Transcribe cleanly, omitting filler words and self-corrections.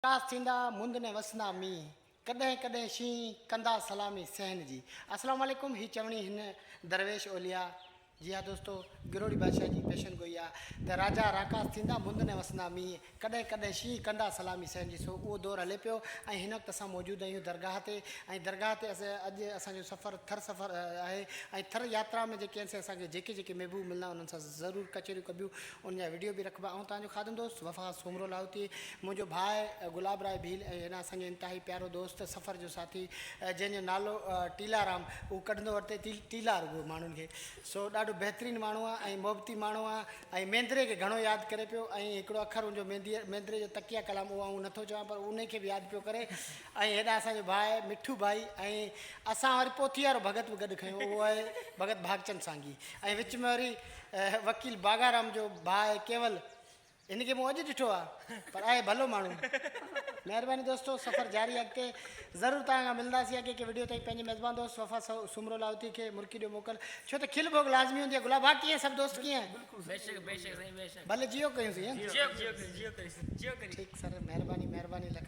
कास थींदा मुंद ने वसंदा मींहं कॾहिं कॾहिं शींहं कंदा सलामी सहन जी। अस्सलाम वालेकुम। ही चवणी हिन दरवेश ओलिया जी हाँ दोस्तों, गिरोड़ी बादशाह जी पेशन गोई आहे त राजा राकास थींदा मुंद ने वसंदा मींहं कॾहिं कॾहिं शींहं कंदा सलामी सहन जी। सो उहो दौरु हले पियो ऐं हिन वक़्तु असां मौजूदु आहियूं दरगाह ते। ऐं दरगाह ते अॼु असांजो सफ़र थर सफ़र आहे ऐं थर यात्रा में जेके आहिनि असांखे जेके महबूब मिलंदा उन्हनि सां ज़रूरु कचरियूं कबियूं, उनजा वीडियो बि रखिबा। ऐं तव्हांजो खादम दोस्त वफ़ा सुमरो लाहौती, मुंहिंजो भाउ गुलाब राय भील ऐं हिन असांजो इंतिहाई प्यारो दोस्त सफ़र जो साथी जंहिंजो नालो टीलाराम, उहो कढंदो वरिते टीला रुगो माण्हुनि खे। सो ॾाढो बहितरीनु माण्हू आहे ऐं मोहबती माण्हू आहे ऐं मेंद्रे खे घणो यादि करे पियो। ऐं हिकिड़ो अखर हुनजो मेंद्रे जो तकिया कलाम उहो आऊं नथो चवां पर उन खे बि यादि पियो करे। ऐं हेॾा असांजो भाउ मिठू भाई ऐं असां वरी पोथी वारो भगत बि गॾु खयूं, उहो आहे भगत भागचंद सांगी। ऐं विच में वरी वकील बागाराम जो भाउ आहे केवल, हिनखे मूं अॼु ॾिठो आहे पर आहे भलो माण्हू। महिरबानी दोस्तों, सफ़र जारी अॻिते ज़रूरु तव्हां खां मिलंदासीं। अॻे के वीडियो ताईं पंहिंजे मेज़बान दोस्त वफ़ा सुमरो लाहौती खे मुर्की ॾियो मोकल, छो त खिल भोग लाज़मी हूंदी आहे। गुलाब भाउ कीअं, सभु दोस्त कीअं? भले जियो कयूंसीं। ठीकु सर, महिरबानी लख